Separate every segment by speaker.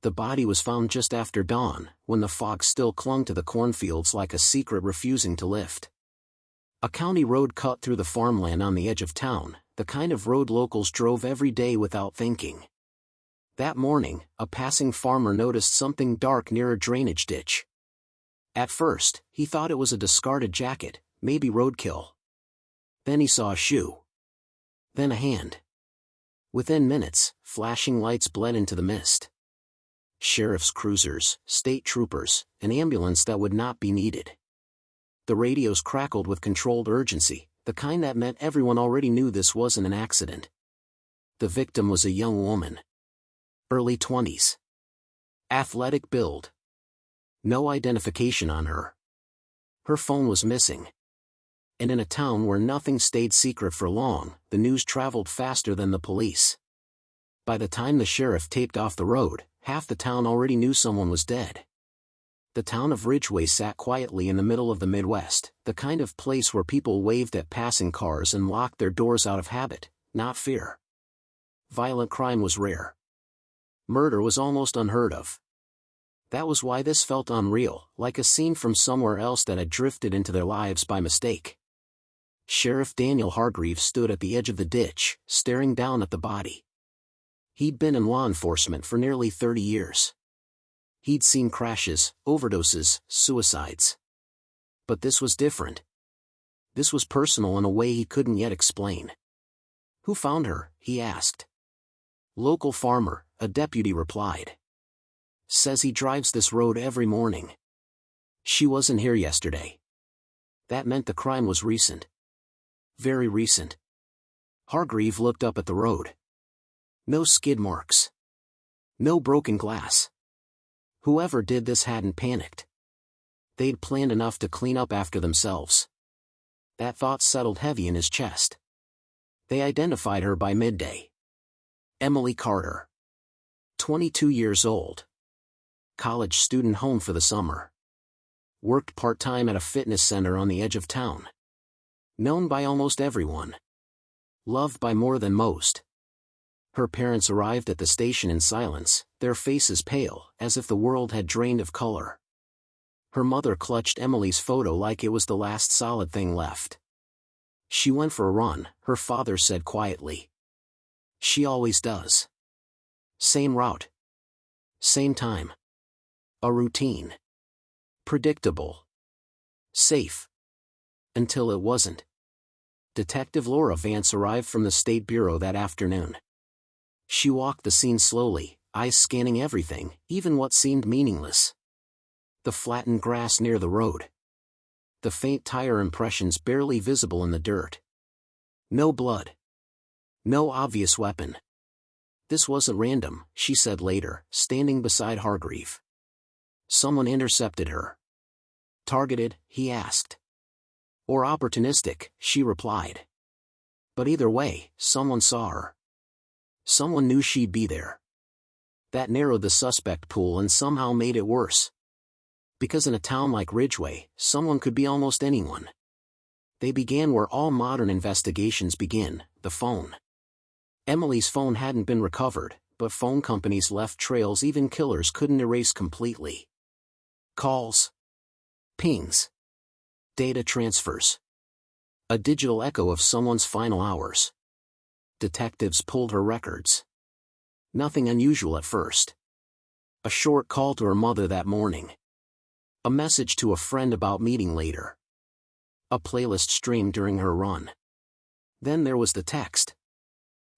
Speaker 1: The body was found just after dawn, when the fog still clung to the cornfields like a secret refusing to lift. A county road cut through the farmland on the edge of town, the kind of road locals drove every day without thinking. That morning, a passing farmer noticed something dark near a drainage ditch. At first, he thought it was a discarded jacket, maybe roadkill. Then he saw a shoe. Then a hand. Within minutes, flashing lights bled into the mist. Sheriff's cruisers, state troopers, an ambulance that would not be needed. The radios crackled with controlled urgency, the kind that meant everyone already knew this wasn't an accident. The victim was a young woman. Early 20s. Athletic build. No identification on her. Her phone was missing. And in a town where nothing stayed secret for long, the news traveled faster than the police. By the time the sheriff taped off the road, half the town already knew someone was dead. The town of Ridgway sat quietly in the middle of the Midwest, the kind of place where people waved at passing cars and locked their doors out of habit, not fear. Violent crime was rare. Murder was almost unheard of. That was why this felt unreal, like a scene from somewhere else that had drifted into their lives by mistake. Sheriff Daniel Hargreaves stood at the edge of the ditch, staring down at the body. He'd been in law enforcement for nearly 30 years. He'd seen crashes, overdoses, suicides. But this was different. This was personal in a way he couldn't yet explain. "Who found her?" he asked. "Local farmer," a deputy replied. "Says he drives this road every morning. She wasn't here yesterday." That meant the crime was recent. Very recent. Hargreave looked up at the road. No skid marks. No broken glass. Whoever did this hadn't panicked. They'd planned enough to clean up after themselves. That thought settled heavy in his chest. They identified her by midday. Emily Carter. 22 years old. College student home for the summer. Worked part-time at a fitness center on the edge of town. Known by almost everyone. Loved by more than most. Her parents arrived at the station in silence, their faces pale, as if the world had drained of color. Her mother clutched Emily's photo like it was the last solid thing left. "She went for a run," her father said quietly. "She always does. Same route. Same time. A routine. Predictable. Safe. Until it wasn't." Detective Laura Vance arrived from the State Bureau that afternoon. She walked the scene slowly, eyes scanning everything, even what seemed meaningless. The flattened grass near the road. The faint tire impressions barely visible in the dirt. No blood. No obvious weapon. "This wasn't random," she said later, standing beside Hargreave. "Someone intercepted her." "Targeted?" he asked. "Or opportunistic," she replied. "But either way, someone saw her. Someone knew she'd be there." That narrowed the suspect pool and somehow made it worse. Because in a town like Ridgway, someone could be almost anyone. They began where all modern investigations begin, the phone. Emily's phone hadn't been recovered, but phone companies left trails even killers couldn't erase completely. Calls. Pings. Data transfers. A digital echo of someone's final hours. Detectives pulled her records. Nothing unusual at first. A short call to her mother that morning. A message to a friend about meeting later. A playlist streamed during her run. Then there was the text.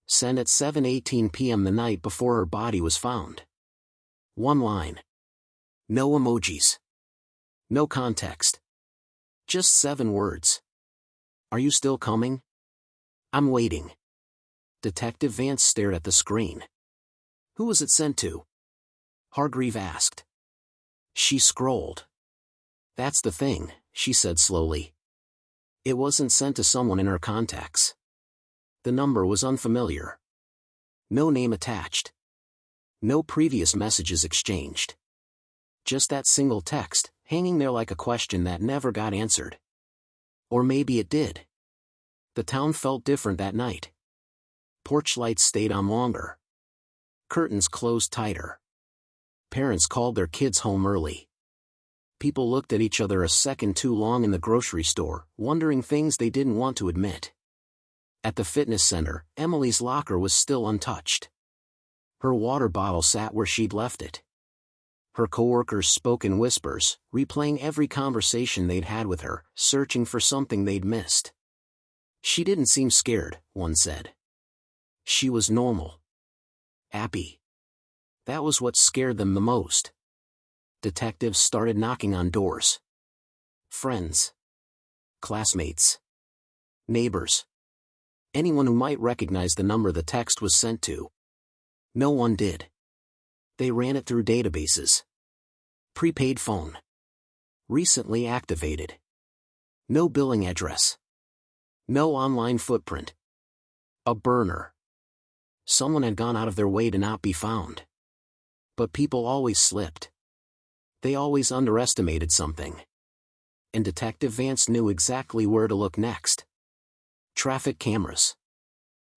Speaker 1: Sent at 7:18 p.m. the night before her body was found. One line. No emojis. No context. Just 7 words. "Are you still coming? I'm waiting." Detective Vance stared at the screen. "Who was it sent to?" Hargreave asked. She scrolled. "That's the thing," she said slowly. "It wasn't sent to someone in her contacts. The number was unfamiliar. No name attached. No previous messages exchanged. Just that single text, hanging there like a question that never got answered. Or maybe it did. The town felt different that night. Porch lights stayed on longer. Curtains closed tighter. Parents called their kids home early. People looked at each other a second too long in the grocery store, wondering things they didn't want to admit. At the fitness center, Emily's locker was still untouched. Her water bottle sat where she'd left it. Her coworkers spoke in whispers, replaying every conversation they'd had with her, searching for something they'd missed. She didn't seem scared, one said. She was normal. Happy. That was what scared them the most. Detectives started knocking on doors. Friends. Classmates. Neighbors. Anyone who might recognize the number the text was sent to. No one did. They ran it through databases. Prepaid phone. Recently activated. No billing address. No online footprint. A burner. Someone had gone out of their way to not be found. But people always slipped. They always underestimated something. And Detective Vance knew exactly where to look next. Traffic cameras.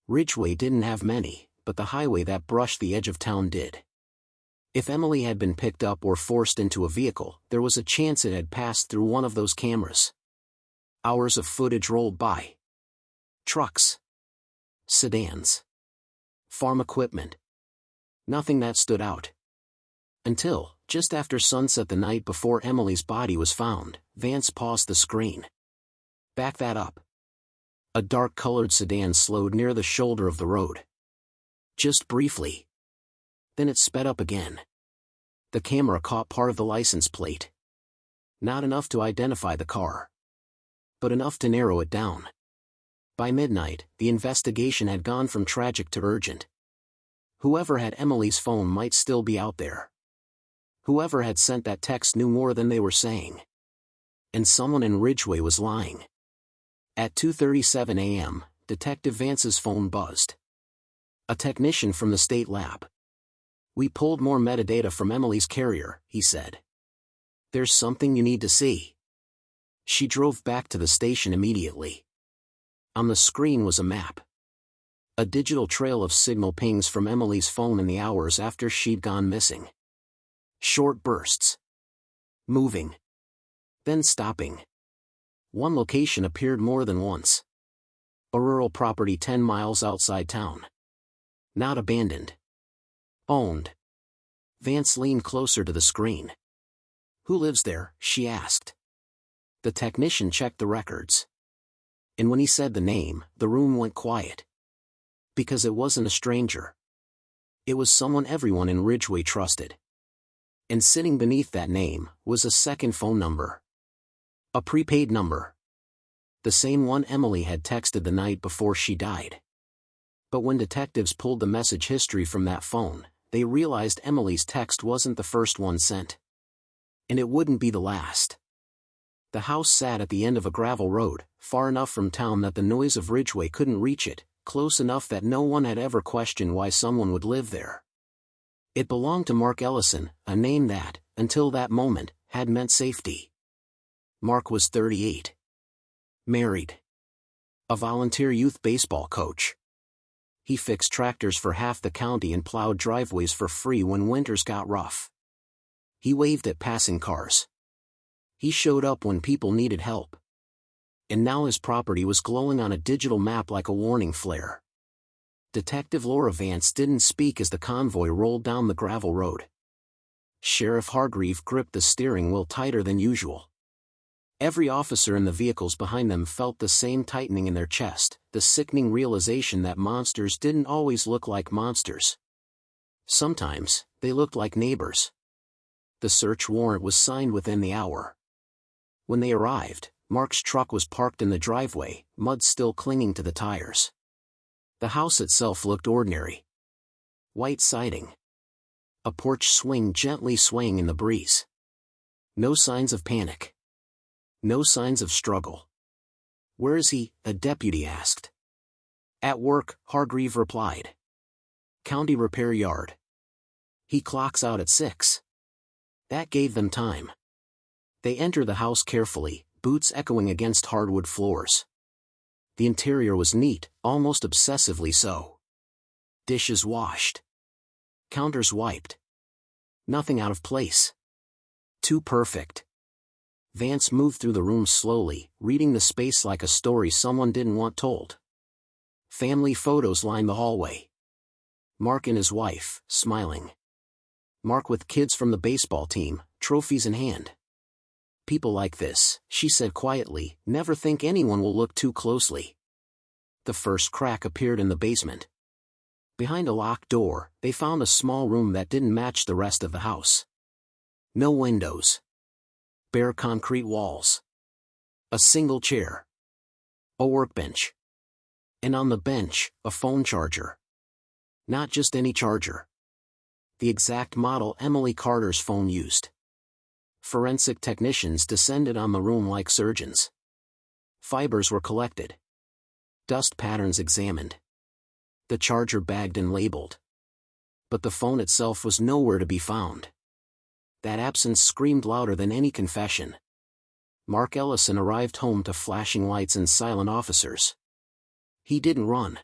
Speaker 1: Ridgeway didn't have many, but the highway that brushed the edge of town did. If Emily had been picked up or forced into a vehicle, there was a chance it had passed through one of those cameras. Hours of footage rolled by. Trucks. Sedans. Farm equipment. Nothing that stood out. Until, just after sunset the night before Emily's body was found, Vance paused the screen. Back that up. A dark-colored sedan slowed near the shoulder of the road. Just briefly. Then it sped up again. The camera caught part of the license plate. Not enough to identify the car. But enough to narrow it down. By midnight, the investigation had gone from tragic to urgent. Whoever had Emily's phone might still be out there. Whoever had sent that text knew more than they were saying. And someone in Ridgeway was lying. At 2:37 a.m., Detective Vance's phone buzzed. A technician from the state lab. We pulled more metadata from Emily's carrier, he said. There's something you need to see. She drove back to the station immediately. On the screen was a map. A digital trail of signal pings from Emily's phone in the hours after she'd gone missing. Short bursts. Moving. Then stopping. One location appeared more than once. A rural property 10 miles outside town. Not abandoned. Owned. Vance leaned closer to the screen. Who lives there? She asked. The technician checked the records. And when he said the name, the room went quiet. Because it wasn't a stranger. It was someone everyone in Ridgeway trusted. And sitting beneath that name was a second phone number. A prepaid number. The same one Emily had texted the night before she died. But when detectives pulled the message history from that phone, they realized Emily's text wasn't the first one sent. And it wouldn't be the last. The house sat at the end of a gravel road, far enough from town that the noise of Ridgeway couldn't reach it, close enough that no one had ever questioned why someone would live there. It belonged to Mark Ellison, a name that, until that moment, had meant safety. Mark was 38. Married. A volunteer youth baseball coach. He fixed tractors for half the county and plowed driveways for free when winters got rough. He waved at passing cars. He showed up when people needed help. And now his property was glowing on a digital map like a warning flare. Detective Laura Vance didn't speak as the convoy rolled down the gravel road. Sheriff Hargreave gripped the steering wheel tighter than usual. Every officer in the vehicles behind them felt the same tightening in their chest, the sickening realization that monsters didn't always look like monsters. Sometimes, they looked like neighbors. The search warrant was signed within the hour. When they arrived, Mark's truck was parked in the driveway, mud still clinging to the tires. The house itself looked ordinary. White siding. A porch swing gently swaying in the breeze. No signs of panic. No signs of struggle. Where is he? A deputy asked. At work, Hargreave replied. County repair yard. He clocks out at 6. That gave them time. They entered the house carefully, boots echoing against hardwood floors. The interior was neat, almost obsessively so. Dishes washed. Counters wiped. Nothing out of place. Too perfect. Vance moved through the room slowly, reading the space like a story someone didn't want told. Family photos lined the hallway. Mark and his wife, smiling. Mark with kids from the baseball team, trophies in hand. People like this, she said quietly, never think anyone will look too closely. The first crack appeared in the basement. Behind a locked door, they found a small room that didn't match the rest of the house. No windows. Bare concrete walls. A single chair. A workbench. And on the bench, a phone charger. Not just any charger. The exact model Emily Carter's phone used. Forensic technicians descended on the room like surgeons. Fibers were collected. Dust patterns examined. The charger bagged and labeled. But the phone itself was nowhere to be found. That absence screamed louder than any confession. Mark Ellison arrived home to flashing lights and silent officers. He didn't run.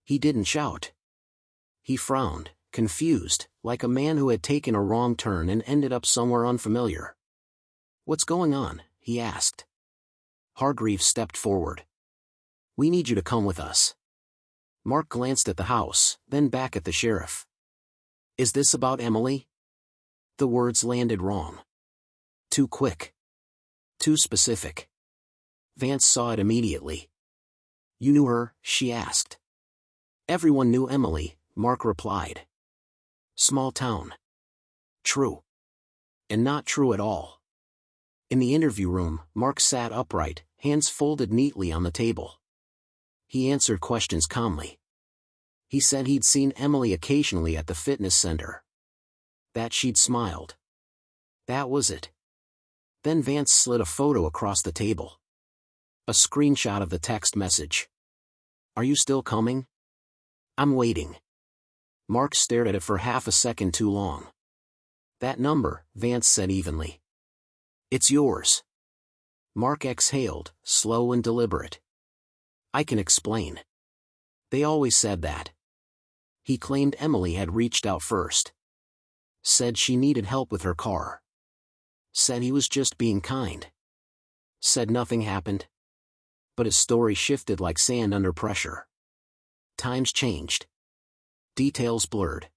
Speaker 1: He didn't shout. He frowned, confused, like a man who had taken a wrong turn and ended up somewhere unfamiliar. "What's going on?" he asked. Hargreaves stepped forward. "We need you to come with us." Mark glanced at the house, then back at the sheriff. "Is this about Emily?" The words landed wrong. Too quick. Too specific. Vance saw it immediately. "You knew her?" she asked. "Everyone knew Emily," Mark replied. "Small town." True. And not true at all. In the interview room, Mark sat upright, hands folded neatly on the table. He answered questions calmly. He said he'd seen Emily occasionally at the fitness center. That she'd smiled. That was it. Then Vance slid a photo across the table. A screenshot of the text message. "Are you still coming?" "I'm waiting." Mark stared at it for half a second too long. "That number," Vance said evenly. "It's yours." Mark exhaled, slow and deliberate. "I can explain. They always said that." He claimed Emily had reached out first. Said she needed help with her car. Said he was just being kind. Said nothing happened. But his story shifted like sand under pressure. Times changed. Details blurred.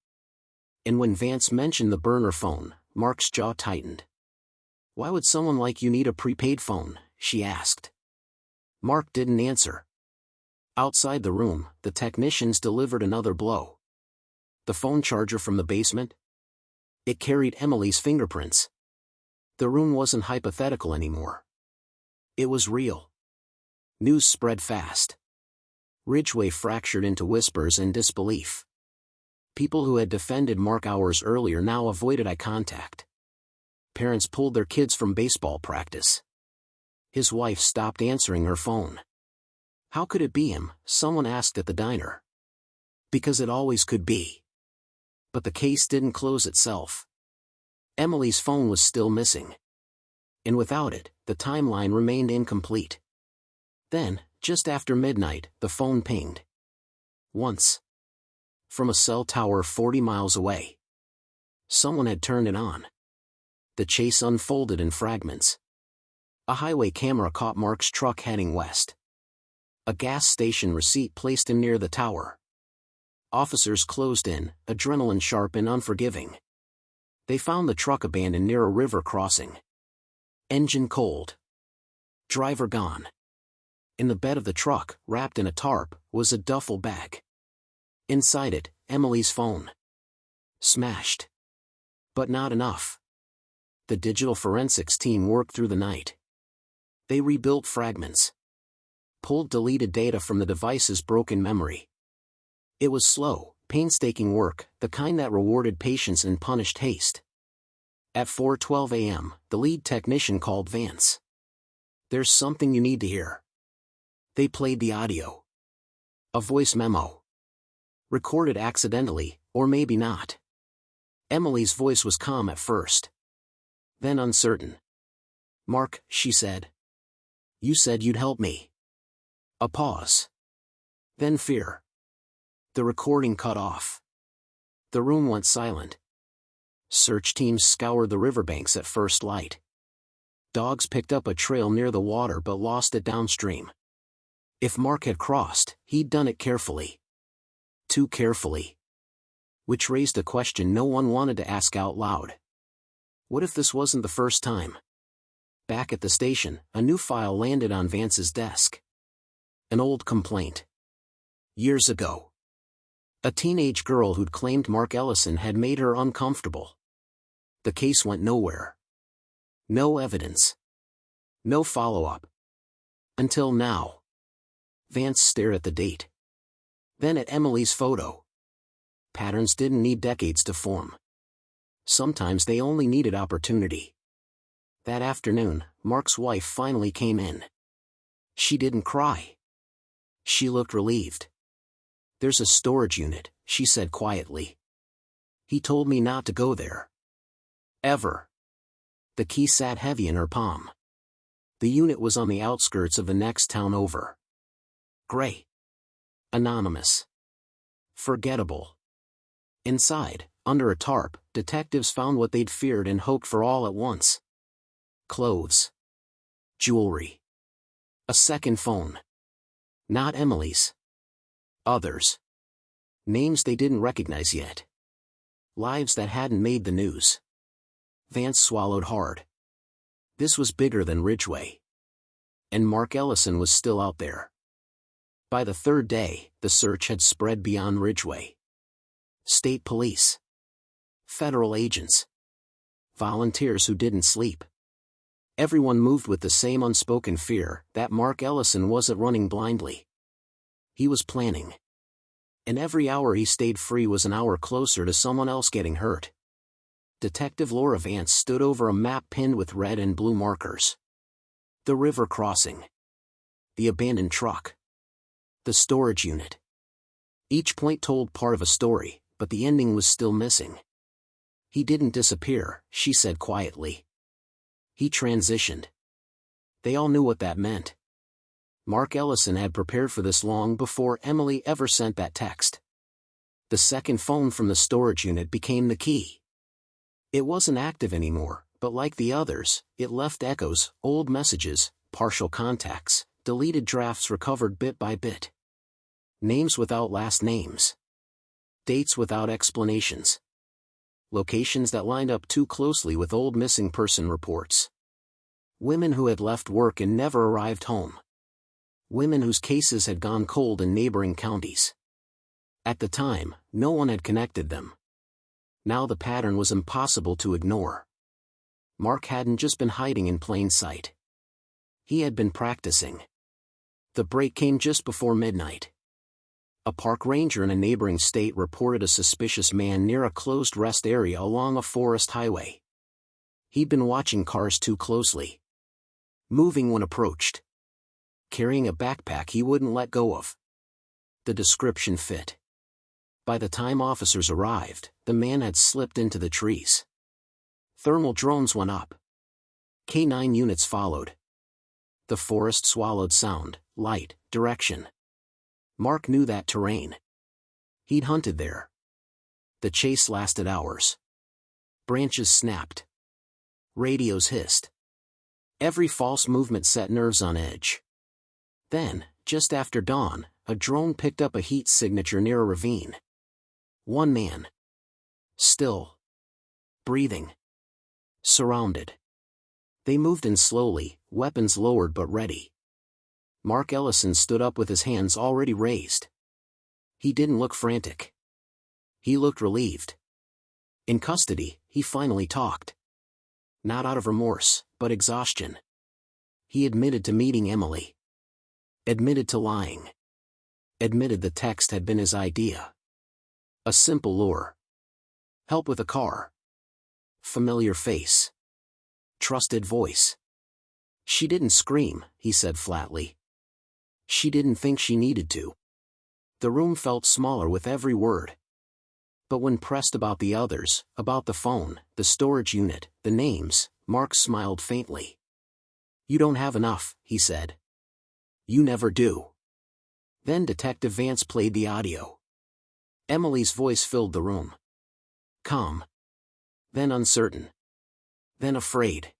Speaker 1: And when Vance mentioned the burner phone, Mark's jaw tightened. "Why would someone like you need a prepaid phone?" she asked. Mark didn't answer. Outside the room, the technicians delivered another blow. The phone charger from the basement? It carried Emily's fingerprints. The room wasn't hypothetical anymore. It was real. News spread fast. Ridgeway fractured into whispers and disbelief. People who had defended Mark hours earlier now avoided eye contact. Parents pulled their kids from baseball practice. His wife stopped answering her phone. How could it be him? Someone asked at the diner. Because it always could be. But the case didn't close itself. Emily's phone was still missing. And without it, the timeline remained incomplete. Then, just after midnight, the phone pinged. Once. From a cell tower 40 miles away. Someone had turned it on. The chase unfolded in fragments. A highway camera caught Mark's truck heading west. A gas station receipt placed him near the tower. Officers closed in, adrenaline sharp and unforgiving. They found the truck abandoned near a river crossing. Engine cold. Driver gone. In the bed of the truck, wrapped in a tarp, was a duffel bag. Inside it, Emily's phone. Smashed. But not enough. The digital forensics team worked through the night. They rebuilt fragments. Pulled deleted data from the device's broken memory. It was slow, painstaking work, the kind that rewarded patience and punished haste. At 4:12 a.m., the lead technician called Vance. "There's something you need to hear." They played the audio. A voice memo. Recorded accidentally, or maybe not. Emily's voice was calm at first. Then uncertain. "Mark," she said. "You said you'd help me." A pause. Then fear. The recording cut off. The room went silent. Search teams scoured the riverbanks at first light. Dogs picked up a trail near the water but lost it downstream. If Mark had crossed, he'd done it carefully. Too carefully. Which raised a question no one wanted to ask out loud. What if this wasn't the first time? Back at the station, a new file landed on Vance's desk. An old complaint. Years ago. A teenage girl who'd claimed Mark Ellison had made her uncomfortable. The case went nowhere. No evidence. No follow-up. Until now. Vance stared at the date. Then at Emily's photo. Patterns didn't need decades to form. Sometimes they only needed opportunity. That afternoon, Mark's wife finally came in. She didn't cry. She looked relieved. "There's a storage unit," she said quietly. "He told me not to go there. Ever." The key sat heavy in her palm. The unit was on the outskirts of the next town over. Gray. Anonymous. Forgettable. Inside, under a tarp, detectives found what they'd feared and hoped for all at once. Clothes. Jewelry. A second phone. Not Emily's. Others. Names they didn't recognize yet. Lives that hadn't made the news. Vance swallowed hard. This was bigger than Ridgeway. And Mark Ellison was still out there. By the third day, the search had spread beyond Ridgeway. State police. Federal agents. Volunteers who didn't sleep. Everyone moved with the same unspoken fear that Mark Ellison wasn't running blindly. He was planning. And every hour he stayed free was an hour closer to someone else getting hurt. Detective Laura Vance stood over a map pinned with red and blue markers. The river crossing. The abandoned truck. The storage unit. Each point told part of a story, but the ending was still missing. "He didn't disappear," she said quietly. "He transitioned." They all knew what that meant. Mark Ellison had prepared for this long before Emily ever sent that text. The second phone from the storage unit became the key. It wasn't active anymore, but like the others, it left echoes, old messages, partial contacts, deleted drafts recovered bit by bit. Names without last names. Dates without explanations. Locations that lined up too closely with old missing person reports. Women who had left work and never arrived home. Women whose cases had gone cold in neighboring counties. At the time, no one had connected them. Now the pattern was impossible to ignore. Mark hadn't just been hiding in plain sight. He had been practicing. The break came just before midnight. A park ranger in a neighboring state reported a suspicious man near a closed rest area along a forest highway. He'd been watching cars too closely. Moving when approached. Carrying a backpack he wouldn't let go of. The description fit. By the time officers arrived, the man had slipped into the trees. Thermal drones went up. K9 units followed. The forest swallowed sound, light, direction. Mark knew that terrain. He'd hunted there. The chase lasted hours. Branches snapped. Radios hissed. Every false movement set nerves on edge. Then, just after dawn, a drone picked up a heat signature near a ravine. One man. Still. Breathing. Surrounded. They moved in slowly, weapons lowered but ready. Mark Ellison stood up with his hands already raised. He didn't look frantic. He looked relieved. In custody, he finally talked. Not out of remorse, but exhaustion. He admitted to meeting Emily. Admitted to lying. Admitted the text had been his idea. A simple lure. Help with a car. Familiar face. Trusted voice. She didn't scream, he said flatly. She didn't think she needed to. The room felt smaller with every word. But when pressed about the others, about the phone, the storage unit, the names, Mark smiled faintly. "You don't have enough," he said. "You never do." Then Detective Vance played the audio. Emily's voice filled the room. Calm. then uncertain, then afraid.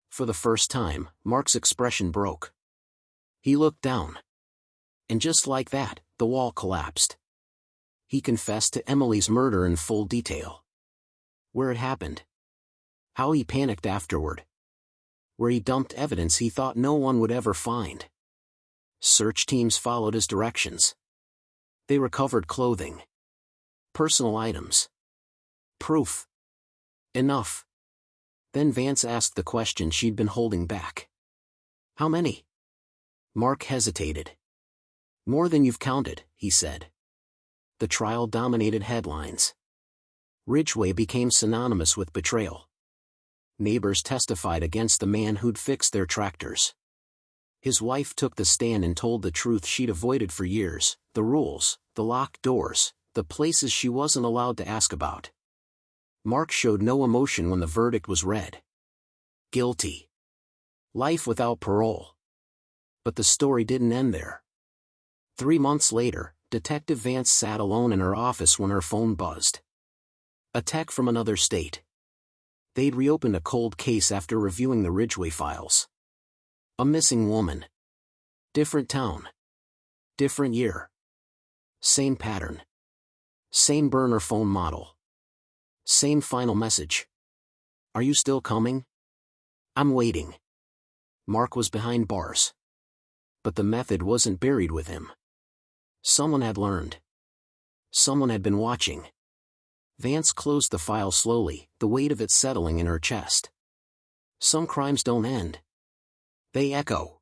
Speaker 1: For the first time, Mark's expression broke. He looked down. And just like that, the wall collapsed. He confessed to Emily's murder in full detail. Where it happened. How he panicked afterward. Where he dumped evidence he thought no one would ever find. Search teams followed his directions. They recovered clothing. Personal items. Proof. Enough. Then Vance asked the question she'd been holding back. How many? Mark hesitated. More than you've counted, he said. The trial dominated headlines. Ridgway became synonymous with betrayal. Neighbors testified against the man who'd fixed their tractors. His wife took the stand and told the truth she'd avoided for years, the rules, the locked doors, the places she wasn't allowed to ask about. Mark showed no emotion when the verdict was read. Guilty. Life without parole. But the story didn't end there. 3 months later, Detective Vance sat alone in her office when her phone buzzed. A tech from another state. They'd reopened a cold case after reviewing the Ridgway files. A missing woman. Different town. Different year. Same pattern. Same burner phone model. Same final message. Are you still coming? I'm waiting. Mark was behind bars. But the method wasn't buried with him. Someone had learned. Someone had been watching. Vance closed the file slowly, the weight of it settling in her chest. Some crimes don't end. They echo.